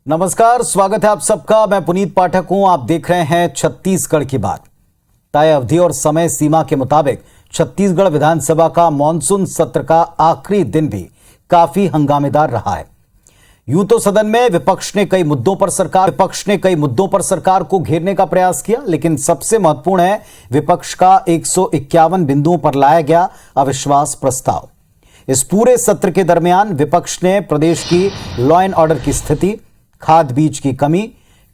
नमस्कार, स्वागत है आप सबका। मैं पुनीत पाठक हूं। आप देख रहे हैं छत्तीसगढ़ की बात। तय अवधि और समय सीमा के मुताबिक छत्तीसगढ़ विधानसभा का मॉनसून सत्र का आखिरी दिन भी काफी हंगामेदार रहा है। यूं तो सदन में विपक्ष ने कई मुद्दों पर सरकार को घेरने का प्रयास किया, लेकिन सबसे महत्वपूर्ण है विपक्ष का 151 बिंदुओं पर लाया गया अविश्वास प्रस्ताव। इस पूरे सत्र के दरमियान विपक्ष ने प्रदेश की लॉ एंड ऑर्डर की स्थिति, खाद बीज की कमी,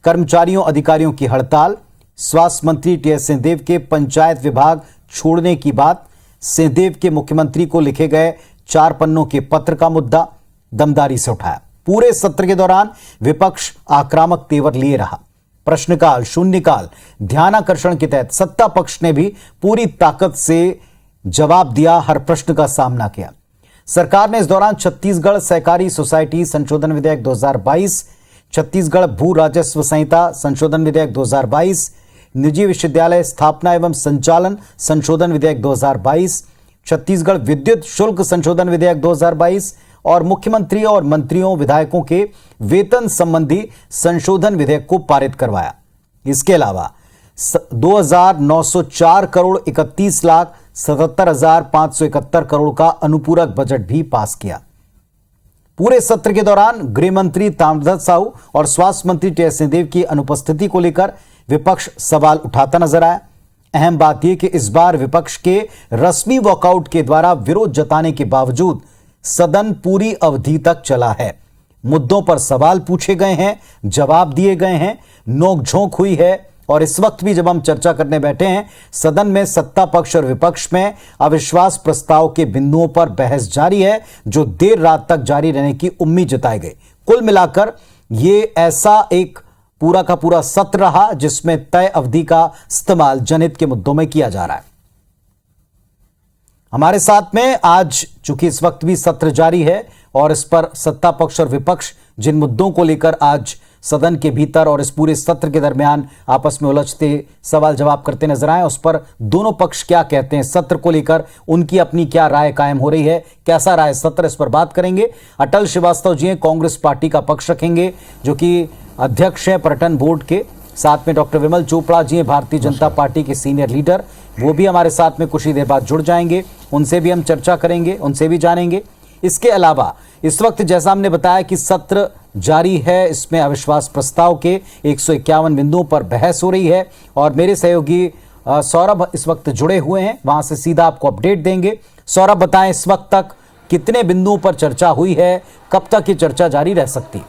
कर्मचारियों अधिकारियों की हड़ताल, स्वास्थ्य मंत्री टीएस सिंहदेव के पंचायत विभाग छोड़ने की बात, सिंहदेव के मुख्यमंत्री को लिखे गए 4 पन्नों के पत्र का मुद्दा दमदारी से उठाया। पूरे सत्र के दौरान विपक्ष आक्रामक तेवर लिए रहा। प्रश्नकाल, शून्यकाल, ध्यानाकर्षण के तहत सत्ता पक्ष ने भी पूरी ताकत से जवाब दिया, हर प्रश्न का सामना किया। सरकार ने इस दौरान छत्तीसगढ़ सहकारी सोसाइटी संशोधन विधेयक 2022, छत्तीसगढ़ भू राजस्व संहिता संशोधन विधेयक 2022, निजी विश्वविद्यालय स्थापना एवं संचालन संशोधन विधेयक 2022, छत्तीसगढ़ विद्युत शुल्क संशोधन विधेयक 2022 और मुख्यमंत्री और मंत्रियों विधायकों के वेतन संबंधी संशोधन विधेयक को पारित करवाया। इसके अलावा 2,904 करोड़ 31,77,571 करोड़ का अनुपूरक बजट भी पास किया। पूरे सत्र के दौरान गृह मंत्री ताम्रध्वज साहू और स्वास्थ्य मंत्री टीएस सिंहदेव की अनुपस्थिति को लेकर विपक्ष सवाल उठाता नजर आया। अहम बात यह कि इस बार विपक्ष के रस्मी वॉकआउट के द्वारा विरोध जताने के बावजूद सदन पूरी अवधि तक चला है। मुद्दों पर सवाल पूछे गए हैं, जवाब दिए गए हैं, नोकझोंक हुई है और इस वक्त भी जब हम चर्चा करने बैठे हैं, सदन में सत्ता पक्ष और विपक्ष में अविश्वास प्रस्ताव के बिंदुओं पर बहस जारी है, जो देर रात तक जारी रहने की उम्मीद जताई गई। कुल मिलाकर यह ऐसा एक पूरा का पूरा सत्र रहा जिसमें तय अवधि का इस्तेमाल जनहित के मुद्दों में किया जा रहा है। हमारे साथ में आज, चूंकि इस वक्त भी सत्र जारी है और इस पर सत्ता पक्ष और विपक्ष जिन मुद्दों को लेकर आज सदन के भीतर और इस पूरे सत्र के दरमियान आपस में उलझते सवाल जवाब करते नजर आए, उस पर दोनों पक्ष क्या कहते हैं, सत्र को लेकर उनकी अपनी क्या राय कायम हो रही है, कैसा रहा है सत्र, इस पर बात करेंगे। अटल श्रीवास्तव जी हैं, कांग्रेस पार्टी का पक्ष रखेंगे, जो कि अध्यक्ष हैं पर्यटन बोर्ड के। साथ में डॉक्टर विमल चोपड़ा जी हैं, भारतीय जनता पार्टी के सीनियर लीडर, वो भी हमारे साथ में कुछ ही देर बाद जुड़ जाएंगे। उनसे भी हम चर्चा करेंगे, उनसे भी जानेंगे। इसके अलावा इस वक्त जैसा हमने बताया कि सत्र जारी है, इसमें अविश्वास प्रस्ताव के 151 बिंदुओं पर बहस हो रही है और मेरे सहयोगी सौरभ इस वक्त जुड़े हुए हैं, वहां से सीधा आपको अपडेट देंगे। सौरभ, बताएं इस वक्त तक कितने बिंदुओं पर चर्चा हुई है, कब तक ये चर्चा जारी रह सकती है?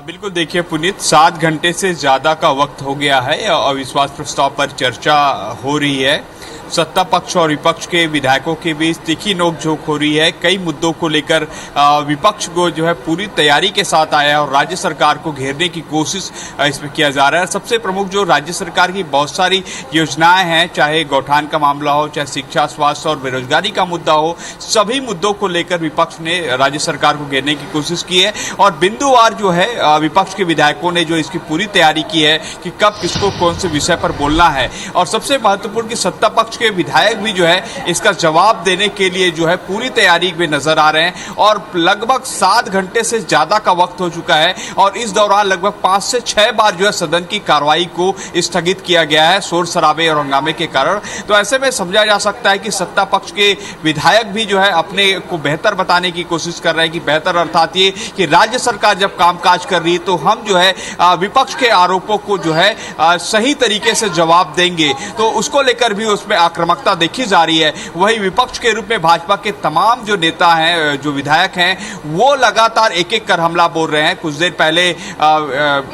बिल्कुल, देखिए पुनीत, 7 घंटे से ज़्यादा का वक्त हो गया है अविश्वास प्रस्ताव पर चर्चा हो रही है। सत्ता पक्ष और विपक्ष के विधायकों के बीच तीखी नोकझोंक हो रही है। कई मुद्दों को लेकर विपक्ष को जो है पूरी तैयारी के साथ आया है और राज्य सरकार को घेरने की कोशिश इसमें किया जा रहा है। सबसे प्रमुख जो राज्य सरकार की बहुत सारी योजनाएं हैं, चाहे गौठान का मामला हो, चाहे शिक्षा, स्वास्थ्य और बेरोजगारी का मुद्दा हो, सभी मुद्दों को लेकर विपक्ष ने राज्य सरकार को घेरने की कोशिश की है और बिंदुवार जो है विपक्ष के विधायकों ने जो इसकी पूरी तैयारी की है कि कब किसको कौन से विषय पर बोलना है। और सबसे महत्वपूर्ण कि सत्ता पक्ष के विधायक भी जो है इसका जवाब देने के लिए जो है पूरी तैयारी में नजर आ रहे हैं और लगभग 7 घंटे से ज्यादा का वक्त हो चुका है और इस दौरान लगभग 5 से 6 बार जो है सदन की कार्रवाई को स्थगित किया गया है शोर शराबे और हंगामे के कारण। तो ऐसे में समझा जा सकता है कि सत्ता पक्ष के विधायक भी जो है अपने को बेहतर बताने की कोशिश कर रहे हैं कि बेहतर अर्थात ये कि राज्य सरकार जब कामकाज कर रही है तो हम जो है विपक्ष के आरोपों को जो है सही तरीके से जवाब देंगे, तो उसको लेकर भी उसमें आक्रामकता देखी जा रही है। वही विपक्ष के रूप में भाजपा के तमाम जो नेता हैं, जो विधायक हैं, वो लगातार एक एक कर हमला बोल रहे हैं। कुछ देर पहले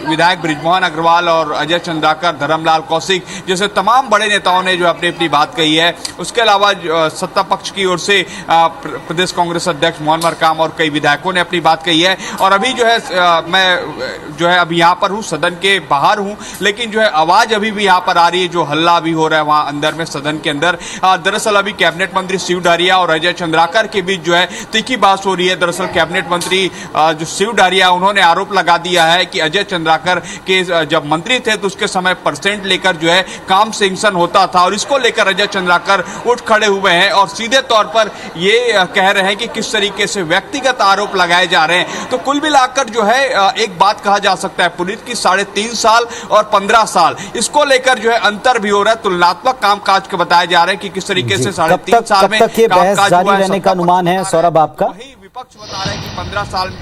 विधायक बृजमोहन अग्रवाल और अजय चंद्राकर, धर्मलाल कौशिक जैसे तमाम बड़े नेताओं ने जो अपनी अपनी बात कही है। उसके अलावा सत्ता पक्ष की ओर से प्रदेश कांग्रेस अध्यक्ष मोहन मरकाम और कई विधायकों ने अपनी बात कही है। और अभी जो है मैं जो है अभी यहाँ पर हूँ, सदन के बाहर हूँ, लेकिन जो है आवाज अभी भी यहाँ पर आ रही है, जो हल्ला भी हो रहा है वहाँ अंदर में सदन के अंदर। दरअसल अभी कैबिनेट मंत्री शिव डारिया और अजय चंद्राकर के बीच जो है तीखी बहस हो रही है। दरअसल कैबिनेट मंत्री जो शिव डारिया उन्होंने आरोप लगा दिया है कि अजय चंद्राकर के जब मंत्री थे तो उसके समय परसेंट लेकर जो है काम सैंक्शन होता था, और इसको लेकर अजय चंद्राकर उठ खड़े हुए हैं और सीधे तौर पर ये कह रहे हैं कि किस तरीके से व्यक्तिगत आरोप लगाए जा रहे हैं। तो कुल मिलाकर जो है एक बात कहा जा सकता है पुनीत की 3.5 साल और 15 साल इसको लेकर जो है अंतर भी हो रहा है। तुलनात्मक कामकाज के बताए जा रहे हैं कि किस तरीके से 3.5 साल में कामकाज जारी रहने का अनुमान है सौरभ आपका? वही विपक्ष बता रहे हैं कि 15 साल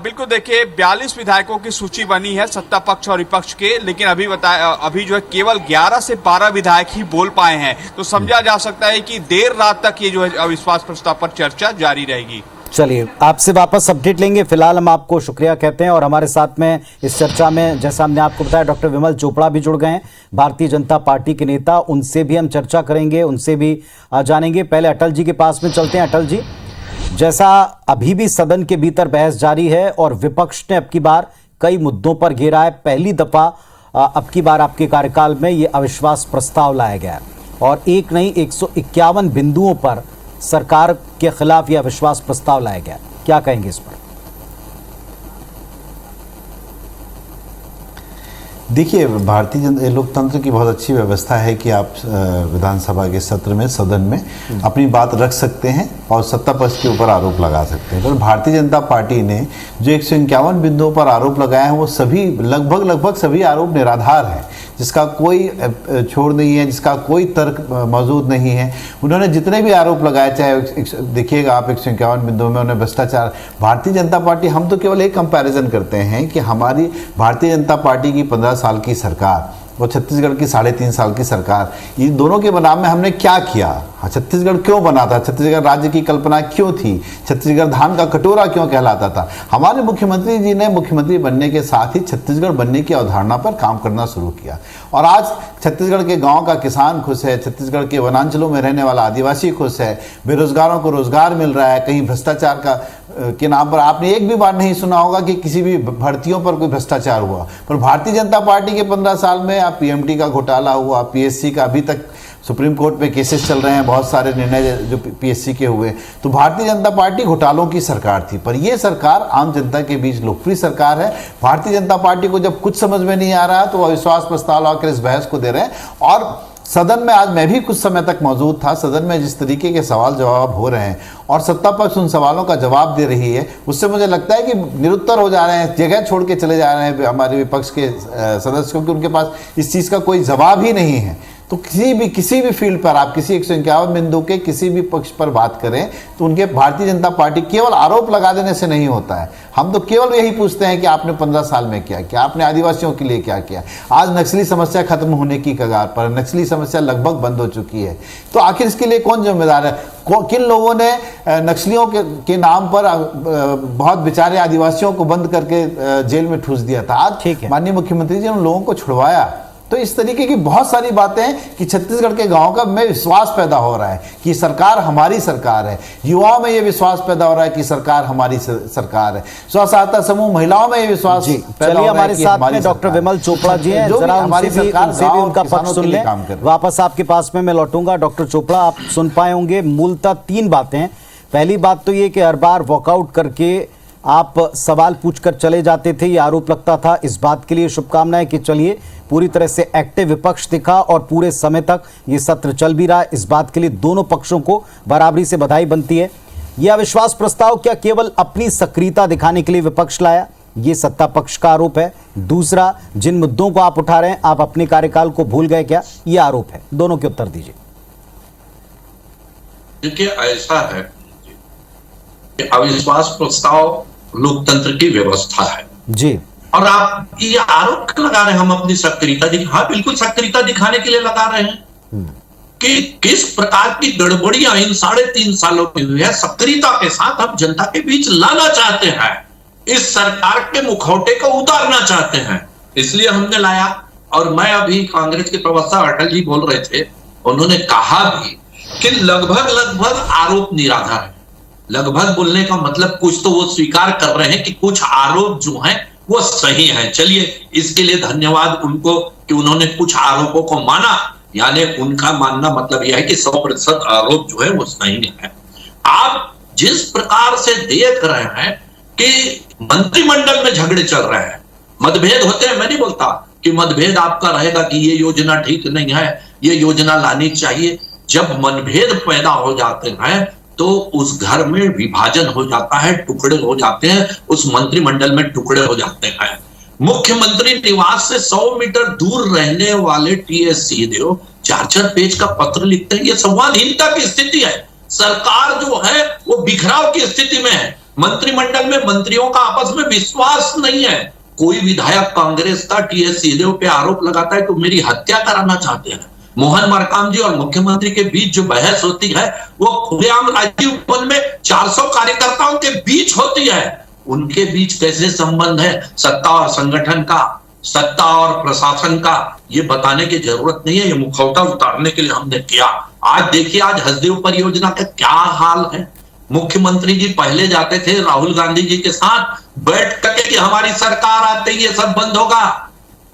बिल्कुल। देखिए 42 विधायकों की सूची बनी है सत्ता पक्ष और विपक्ष के, लेकिन अभी जो है केवल 11 से 12 विधायक ही बोल पाए हैं। तो समझा जा सकता है कि देर रात तक ये जो है अविश्वास प्रस्ताव पर चर्चा जारी रहेगी। चलिए आपसे वापस अपडेट लेंगे, फिलहाल हम आपको शुक्रिया कहते हैं। और हमारे साथ में इस चर्चा में जैसा हमने आपको बताया डॉक्टर विमल चोपड़ा भी जुड़ गए हैं, भारतीय जनता पार्टी के नेता। उनसे भी हम चर्चा करेंगे, उनसे भी जानेंगे। पहले अटल जी के पास में चलते हैं। अटल जी, जैसा अभी भी सदन के भीतर बहस जारी है और विपक्ष ने अब की बार कई मुद्दों पर घेरा है। पहली दफा अब की बार आपके कार्यकाल में ये अविश्वास प्रस्ताव लाया गया है और एक नहीं 151 बिंदुओं पर सरकार के खिलाफ यह अविश्वास प्रस्ताव लाया गया। क्या कहेंगे इस पर? देखिए, भारतीय लोकतंत्र की बहुत अच्छी व्यवस्था है कि आप विधानसभा के सत्र में, सदन में अपनी बात रख सकते हैं और सत्ता पक्ष के ऊपर आरोप लगा सकते हैं। पर भारतीय जनता पार्टी ने जो 151 बिंदुओं पर आरोप लगाए हैं वो सभी लगभग सभी आरोप निराधार हैं, जिसका कोई छोड़ नहीं है, जिसका कोई तर्क मौजूद नहीं है। उन्होंने जितने भी आरोप लगाए, चाहे देखिएगा आप 151 बिंदुओं में उन्होंने भ्रष्टाचार। भारतीय जनता पार्टी, हम तो केवल एक कंपैरिजन करते हैं कि हमारी भारतीय जनता पार्टी की 15 साल की सरकार और छत्तीसगढ़ की 3.5 साल की सरकार, इन दोनों के बनाम में हमने क्या किया? छत्तीसगढ़ क्यों बना था? छत्तीसगढ़ राज्य की कल्पना क्यों थी? छत्तीसगढ़ धान का कटोरा क्यों कहलाता था? हमारे मुख्यमंत्री जी ने मुख्यमंत्री बनने के साथ ही छत्तीसगढ़ बनने की अवधारणा पर काम करना शुरू किया और आज छत्तीसगढ़ के गांव का किसान खुश है, छत्तीसगढ़ के वनांचलों में रहने वाला आदिवासी खुश है, बेरोजगारों को रोजगार मिल रहा है। कहीं भ्रष्टाचार के नाम पर आपने एक भी बार नहीं सुना होगा कि किसी भी भर्तियों पर कोई भ्रष्टाचार हुआ। पर भारतीय जनता पार्टी के 15 साल में आप पीएमटी का घोटाला हुआ, पीएससी का, अभी तक सुप्रीम कोर्ट में केसेस चल रहे हैं, बहुत सारे निर्णय जो पीएससी के हुए। तो भारतीय जनता पार्टी घोटालों की सरकार थी, पर यह सरकार आम जनता के बीच लोकप्रिय सरकार है। भारतीय जनता पार्टी को जब कुछ समझ में नहीं आ रहा है तो अविश्वास प्रस्ताव लाकर इस बहस को दे रहे हैं। और सदन में आज मैं भी कुछ समय तक मौजूद था, सदन में जिस तरीके के सवाल जवाब हो रहे हैं और सत्ता पक्ष उन सवालों का जवाब दे रही है, उससे मुझे लगता है कि निरुत्तर हो जा रहे हैं, जगह छोड़ के चले जा रहे हैं हमारे विपक्ष के सदस्य, क्योंकि उनके पास इस चीज़ का कोई जवाब ही नहीं है। तो किसी भी फील्ड पर आप किसी 151 बिंदु के किसी भी पक्ष पर बात करें तो उनके भारतीय जनता पार्टी केवल आरोप लगा देने से नहीं होता है। हम तो केवल यही पूछते हैं कि आपने 15 साल में क्या किया, आपने आदिवासियों के लिए क्या किया। आज नक्सली समस्या खत्म होने की कगार पर, नक्सली समस्या लगभग बंद हो चुकी है, तो आखिर इसके लिए कौन जिम्मेदार है? किन लोगों ने नक्सलियों के नाम पर बहुत बेचारे आदिवासियों को बंद करके जेल में ठूस दिया था? आज माननीय मुख्यमंत्री जी ने उन लोगों को छुड़वाया। तो इस तरीके की बहुत सारी बातें हैं कि छत्तीसगढ़ के गांव का में विश्वास पैदा हो रहा है कि सरकार हमारी सरकार है। युवाओं में यह विश्वास पैदा हो रहा है कि सरकार हमारी सरकार है। स्व सहायता समूह महिलाओं में यह विश्वास पैदा हो रहा है। हमारे साथ में डॉक्टर विमल चोपड़ा जी हैं, जरा उनसे भी उनका पक्ष सुन लें। वापस आपके पास में मैं लौटूंगा। डॉक्टर चोपड़ा, आप सुन पाए होंगे मूलतः 3 बातें। पहली बात तो ये कि हर बार वॉकआउट करके आप सवाल पूछकर चले जाते थे, ये आरोप लगता था। इस बात के लिए शुभकामनाएं कि चलिए पूरी तरह से एक्टिव विपक्ष दिखा और पूरे समय तक ये सत्र चल भी रहा। इस बात के लिए दोनों पक्षों को बराबरी से बधाई बनती है। यह अविश्वास प्रस्ताव क्या केवल अपनी सक्रियता दिखाने के लिए विपक्ष लाया? ये सत्ता पक्ष का आरोप है। दूसरा, जिन मुद्दों को आप उठा रहे हैं, आप अपने कार्यकाल को भूल गए क्या? ये आरोप है। दोनों के उत्तर दीजिए। देखिए, ऐसा है कि अविश्वास प्रस्ताव लोकतंत्र की व्यवस्था है जी, और आप ये आरोप लगा रहे हैं हम अपनी सक्रियता हाँ बिल्कुल सक्रियता दिखाने के लिए लगा रहे हैं कि किस प्रकार की गड़बड़ियां इन 3.5 सालों में हुई है। सक्रियता के साथ हम जनता के बीच लाना चाहते हैं, इस सरकार के मुखौटे को उतारना चाहते हैं, इसलिए हमने लाया। और मैं अभी कांग्रेस के प्रवक्ता अटल जी बोल रहे थे, उन्होंने कहा भी कि लगभग आरोप निराधार है। लगभग बोलने का मतलब कुछ तो वो स्वीकार कर रहे हैं कि कुछ आरोप जो हैं वो सही है। चलिए, इसके लिए धन्यवाद उनको कि उन्होंने कुछ आरोपों को माना, यानी उनका मानना मतलब यह है कि 100% आरोप जो है वो सही है। आप जिस प्रकार से देख रहे हैं कि मंत्रिमंडल में झगड़े चल रहे हैं, मतभेद होते हैं, मैं नहीं बोलता कि मतभेद आपका रहेगा कि ये योजना ठीक नहीं है, ये योजना लानी चाहिए। जब मतभेद पैदा हो जाते हैं तो उस घर में विभाजन हो जाता है, टुकड़े हो जाते हैं, उस मंत्रिमंडल में टुकड़े हो जाते हैं। मुख्यमंत्री निवास से 100 मीटर दूर रहने वाले टीएस सिंहदेव 4-4 पेज का पत्र लिखते हैं। ये संवादहीनता की स्थिति है। सरकार जो है वो बिखराव की स्थिति में है। मंत्रिमंडल में मंत्रियों का आपस में विश्वास नहीं है। कोई विधायक कांग्रेस का टीएस सिंहदेव पे आरोप लगाता है तो मेरी हत्या कराना चाहते हैं। मोहन मरकाम जी और मुख्यमंत्री के बीच जो बहस होती है वो खुलेआम राजीव भवन में 400 कार्यकर्ताओं के बीच होती है। उनके बीच कैसे संबंध है सत्ता और संगठन का, सत्ता और प्रशासन का, ये बताने की जरूरत नहीं है। ये मुखौटा उतारने के लिए हमने किया। आज देखिए, आज हसदेव परियोजना का क्या हाल है। मुख्यमंत्री जी पहले जाते थे राहुल गांधी जी के साथ बैठ करके कि हमारी सरकार आते ही ये सब बंद होगा।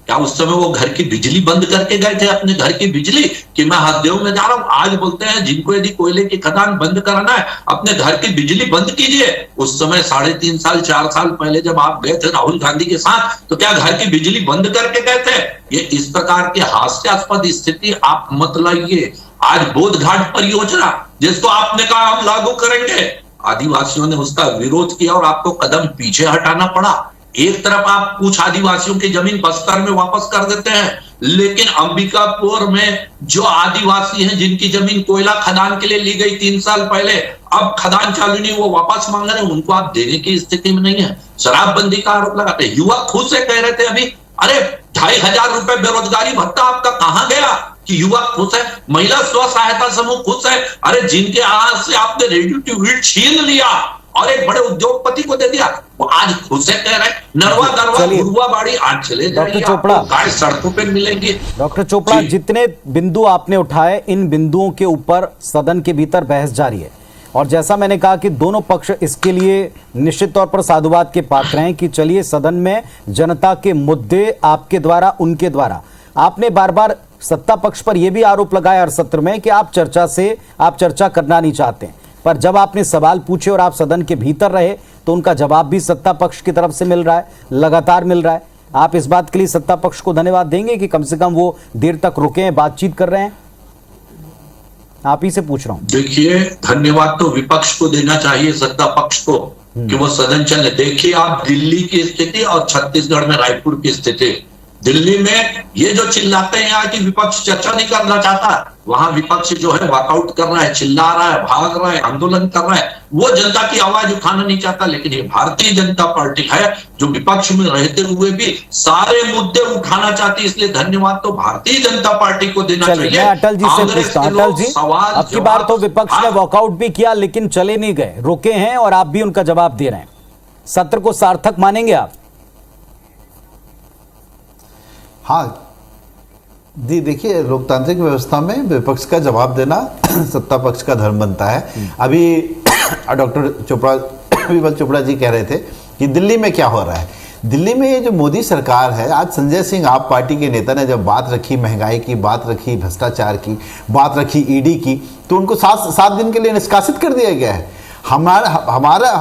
क्या उस समय वो घर की बिजली बंद करके गए थे, अपने घर की बिजली, कि मैं हसदेव में जा रहा हूं? आज बोलते हैं जिनको यदि कोयले की खदान बंद कराना है अपने घर की बिजली बंद कीजिए। उस समय 3.5 साल 4 साल पहले जब आप गए थे राहुल गांधी के साथ तो क्या घर की बिजली बंद करके गए थे? ये इस प्रकार की हास्यास्पद स्थिति आप मत लाइए। आज बोधघाट परियोजना जिसको आपने कहा हम लागू करेंगे, आदिवासियों ने उसका विरोध किया और आपको कदम पीछे हटाना पड़ा। एक तरफ आप कुछ आदिवासियों की जमीन बस्तर में वापस कर देते हैं, लेकिन अंबिकापुर में जो आदिवासी हैं जिनकी जमीन कोयला खदान के लिए ली गई 3 साल पहले, अब खदान चालू नहीं, वो वापस मांग रहे हैं, उनको आप देने की स्थिति में नहीं है। शराबबंदी का आरोप लगाते हैं। युवक खुद से कह रहे थे अभी, अरे 2,500 रुपए बेरोजगारी भत्ता आपका कहां गया कि युवक खुश है, महिला स्व सहायता समूह खुश है। अरे जिनके हाथ से आपने रेडी टू ईट छीन लिया और एक बड़े उद्योगपति को दे दिया, वो आज खुद से कह रहे हैं नरवा दरवा गुरुआ बाड़ी आज चले जाइए, डॉक्टर चोपड़ा, गाय सड़कों पे मिलेंगे। डॉक्टर चोपड़ा, जितने बिंदु आपने उठाए, इन बिंदुओं के ऊपर सदन के भीतर बहस जारी है और जैसा मैंने कहा कि दोनों पक्ष इसके लिए निश्चित तौर पर साधुवाद के पात्र हैं कि चलिए सदन में जनता के मुद्दे आपके द्वारा, उनके द्वारा। आपने बार बार सत्ता पक्ष पर यह भी आरोप लगाया हर सत्र में कि आप चर्चा करना नहीं चाहते, पर जब आपने सवाल पूछे और आप सदन के भीतर रहे तो उनका जवाब भी सत्ता पक्ष की तरफ से मिल रहा है, लगातार मिल रहा है। आप इस बात के लिए सत्ता पक्ष को धन्यवाद देंगे कि कम से कम वो देर तक रुके हैं, बातचीत कर रहे हैं? आप ही से पूछ रहा हूं। देखिए, धन्यवाद तो विपक्ष को देना चाहिए, सत्ता पक्ष को, कि वो सदन चले। देखिए आप दिल्ली की स्थिति और छत्तीसगढ़ में रायपुर की स्थिति। दिल्ली में ये जो चिल्लाते हैं यहाँ की विपक्ष चर्चा नहीं करना चाहता, वहां विपक्ष जो है वॉकआउट कर रहा है, चिल्ला रहा है, भाग रहा है, आंदोलन कर रहा है, वो जनता की आवाज उठाना नहीं चाहता। लेकिन ये भारतीय जनता पार्टी है जो विपक्ष में रहते हुए भी सारे मुद्दे उठाना चाहती है, इसलिए धन्यवाद तो भारतीय जनता पार्टी को देना चाहिए। मैं अटल जी से पूछता हूं। अटल जी, अब की बार तो विपक्ष ने वॉकआउट भी किया लेकिन चले नहीं गए, रुके हैं और आप भी उनका जवाब दे रहे हैं। सत्र को सार्थक मानेंगे आप? हाँ जी, देखिए लोकतांत्रिक व्यवस्था में विपक्ष का जवाब देना सत्ता पक्ष का धर्म बनता है। अभी डॉक्टर चोपड़ा, विमल चोपड़ा जी कह रहे थे कि दिल्ली में क्या हो रहा है। दिल्ली में ये जो मोदी सरकार है, आज संजय सिंह आप पार्टी के नेता ने जब बात रखी महंगाई की, बात रखी भ्रष्टाचार की, बात रखी ईडी की, तो उनको 7 दिन के लिए निष्कासित कर दिया गया है। हमारा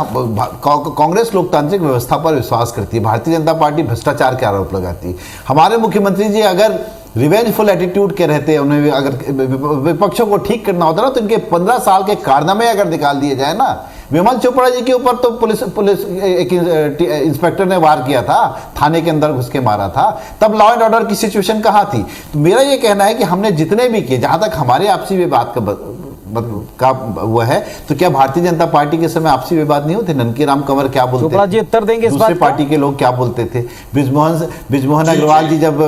कांग्रेस लोकतांत्रिक व्यवस्था पर विश्वास करती है, भारतीय जनता पार्टी भ्रष्टाचार के आरोप लगाती है। हमारे मुख्यमंत्री जी अगर रिवेंजफुल एटीट्यूड के रहते, उन्हें अगर विपक्षों को ठीक करना होता ना, तो इनके 15 साल के कारनामे अगर निकाल दिए जाए ना। विमल चोपड़ा जी के ऊपर तो पुलिस एक इंस्पेक्टर ने वार किया था, थाने के अंदर घुस के मारा था, तब लॉ एंड ऑर्डर की सिचुएशन कहाँ थी? तो मेरा ये कहना है कि हमने जितने भी किए, जहां तक हमारे आपसी विवाद का वो है, तो क्या भारतीय जनता पार्टी के समय आपसी विवाद नहीं होते? ननकी राम कंवर क्या बोलते थे, जी उत्तर देंगे इस दूसरे बात पार्टी के लोग क्या बोलते थे? ब्रिजमोहन अग्रवाल जी जब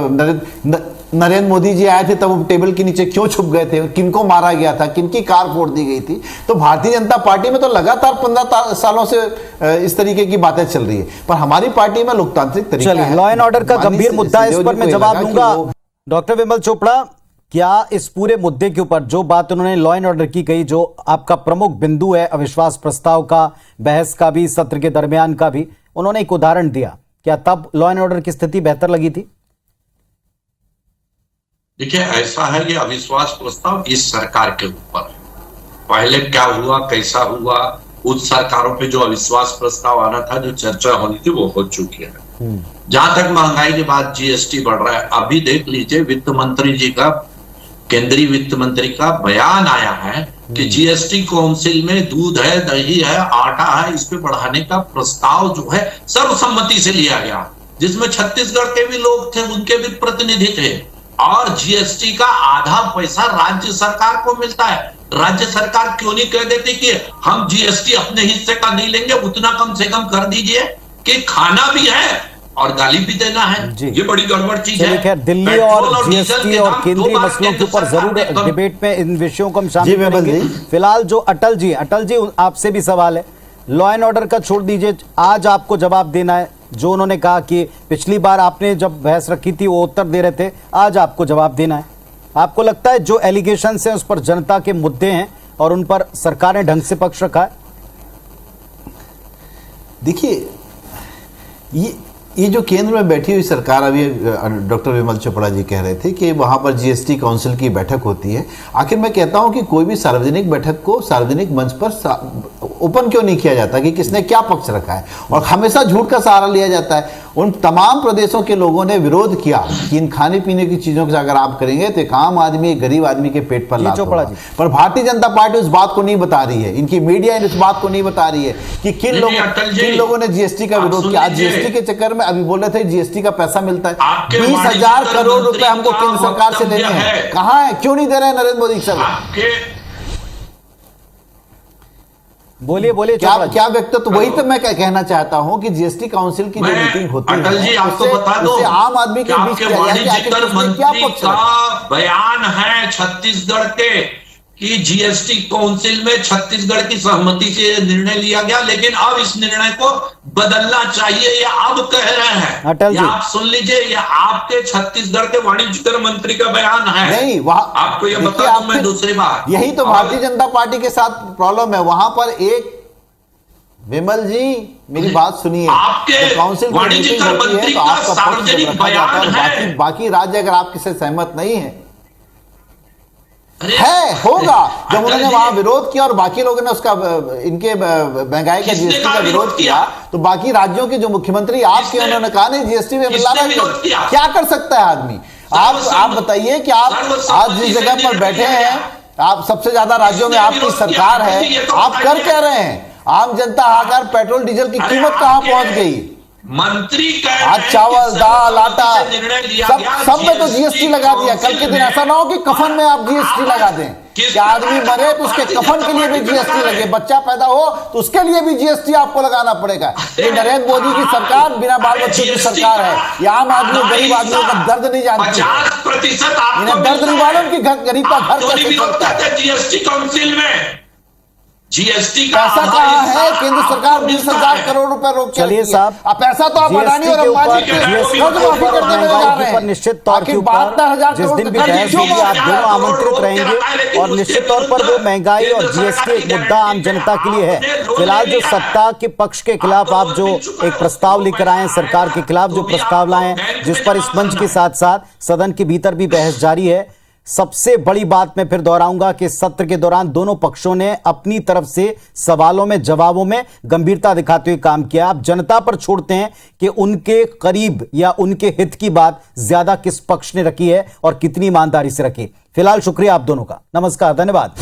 नरेंद्र मोदी जी आए थे तब वो टेबल के नीचे क्यों छुप गए थे, किनको मारा गया था, किनकी कार फोड़ दी गई थी? तो भारतीय जनता पार्टी में तो लगातार 15 सालों से इस तरीके की बातें चल रही है, पर हमारी पार्टी में लोकतांत्रिक तरीका है। लॉ एंड ऑर्डर का गंभीर मुद्दा है, इस पर मैं जवाब दूंगा। डॉक्टर विमल चोपड़ा, क्या इस पूरे मुद्दे के ऊपर जो बात उन्होंने लॉ एंड ऑर्डर की कही, जो आपका प्रमुख बिंदु है अविश्वास प्रस्ताव का, बहस का भी, सत्र के दरमियान का भी, उन्होंने एक उदाहरण दिया क्या तब लॉ एंड ऑर्डर की स्थिति बेहतर लगी थी? देखिए, ऐसा है कि अविश्वास प्रस्ताव इस सरकार के ऊपर है। पहले क्या हुआ, कैसा हुआ, उस सरकारों पे जो अविश्वास प्रस्ताव आना था, जो चर्चा होनी थी, वो हो चुकी है। जहां तक महंगाई के बाद जीएसटी बढ़ रहा है, अभी देख लीजिए वित्त मंत्री जी का, केंद्रीय वित्त मंत्री का बयान आया है कि जीएसटी काउंसिल में दूध है, दही है, आटा है, इस पे बढ़ाने का प्रस्ताव जो है सर्वसम्मति से लिया गया, जिसमें छत्तीसगढ़ के भी लोग थे, उनके भी प्रतिनिधि थे। और जीएसटी का आधा पैसा राज्य सरकार को मिलता है। राज्य सरकार क्यों नहीं कह देती कि हम जीएसटी अपने हिस्से का नहीं लेंगे, उतना कम से कम कर दीजिए कि खाना भी है और गाली भी देना है। ये बड़ी गड़बड़ चीज है। खैर, दिल्ली और जीएसटी और केंद्रीय मसलों के ऊपर जरूर डिबेट में इन विषयों को हम शामिल करेंगे। फिलहाल जो अटल जी आपसे भी सवाल है, लॉ एंड ऑर्डर का छोड़ दीजिए, आज आपको जवाब देना है। जो उन्होंने कहा कि पिछली बार आपने जब बहस रखी थी वो उत्तर दे रहे थे, आज आपको जवाब देना है। आपको लगता है जो एलिगेशंस हैं उस पर जनता के मुद्दे हैं और उन पर सरकार ने ढंग से पक्ष रखा है? देखिए, ये जो केंद्र में बैठी हुई सरकार, अभी डॉक्टर विमल चोपड़ा जी कह रहे थे कि वहां पर जीएसटी काउंसिल की बैठक होती है। आखिर मैं कहता हूं कि कोई भी सार्वजनिक बैठक को सार्वजनिक मंच पर ओपन क्यों नहीं किया जाता कि किसने क्या पक्ष रखा है, और हमेशा झूठ का सहारा लिया जाता है। उन तमाम प्रदेशों के लोगों ने विरोध किया कि इन खाने पीने की चीजों से अगर आप करेंगे तो एक आम आदमी, एक गरीब आदमी के पेट पर लात होगा। पर भारतीय जनता पार्टी उस बात को नहीं बता रही है, इनकी मीडिया इस बात को नहीं बता रही है कि किन लोगों ने जीएसटी का विरोध किया। आज जीएसटी के चक्कर में अभी बोल रहे थे जीएसटी का पैसा मिलता है, 20,000 करोड़ रुपए हमको केंद्र सरकार से देने हैं, कहां है, क्यों नहीं दे रहे हैं नरेंद्र मोदी सरकार? बोलिए क्या व्यक्तित्व, तो वही तो मैं कहना चाहता हूं कि जीएसटी काउंसिल की जो मीटिंग होती है, अटल जी आपको बता दो, आम आदमी के बीच वाणिज्यकर मंत्री का बयान है छत्तीसगढ़ के कि जीएसटी काउंसिल में छत्तीसगढ़ की सहमति से निर्णय लिया गया, लेकिन अब इस निर्णय को बदलना चाहिए, ये अब कह रहे हैं अटल जी। आप सुन लीजिए, ये आपके छत्तीसगढ़ के वाणिज्यकर मंत्री का बयान है। नहीं, वहां आपको ये बता दूं मैं दूसरी बात, यही तो भारतीय जनता पार्टी के साथ प्रॉब्लम है। वहां पर एक, विमल जी मेरी बात सुनिए, आपके काउंसिल वाणिज्यकर मंत्री का सार्वजनिक बयान है, बाकी राज्य अगर आपके से सहमत नहीं है होगा, जब उन्होंने वहां विरोध किया और बाकी लोगों ने उसका, इनके महंगाई का जीएसटी का विरोध किया, तो बाकी राज्यों के जो मुख्यमंत्री आपके, उन्होंने कहा नहीं जीएसटी में क्या कर सकता है आदमी? आप बताइए कि आप आज जिस जगह पर बैठे हैं, आप सबसे ज्यादा राज्यों में आपकी सरकार है, आप कर कह रहे हैं आम जनता हाहाकार, पेट्रोल डीजल की कीमत कहां पहुंच गई? मंत्री आज चावल, दाल, आटा, सब में तो जीएसटी लगा दिया। कल के दिन ऐसा ना हो कि कफन में आप जीएसटी लगा दें, कि आदमी मरे तो उसके कफन के लिए भी जीएसटी लगे, बच्चा पैदा हो तो उसके लिए भी जीएसटी आपको लगाना पड़ेगा। ये नरेंद्र मोदी की सरकार बिना बाल बच्चों की सरकार है। ये आम आदमी, गरीब आदमियों का दर्द नहीं जानती, 50% इन्हें दर्द नहीं मालूम कि गरीब का घर कैसे चलता है। जीएसटी काउंसिल में जीएसटी का पैसा कहाँ है? केंद्र सरकार 20,000 करोड़ रुपए रोक, चलिए साहब, पैसा तो आप अडानी और अंबानी के पर निश्चित तौर के ऊपर जिस दिन भी बहस होगी आप दोनों आमंत्रित रहेंगे, और निश्चित तौर पर वो महंगाई और जीएसटी एक मुद्दा आम जनता के लिए है। फिलहाल जो सत्ता के पक्ष के खिलाफ आप जो एक प्रस्ताव लेकर आए हैं, सरकार के खिलाफ जो प्रस्ताव लाए हैं, जिस पर इस मंच के साथ साथ सदन के भीतर भी बहस जारी है, सबसे बड़ी बात मैं फिर दोहराऊंगा कि सत्र के दौरान दोनों पक्षों ने अपनी तरफ से सवालों में, जवाबों में गंभीरता दिखाते हुए काम किया। आप जनता पर छोड़ते हैं कि उनके करीब या उनके हित की बात ज्यादा किस पक्ष ने रखी है और कितनी ईमानदारी से रखी। फिलहाल शुक्रिया आप दोनों का, नमस्कार, धन्यवाद।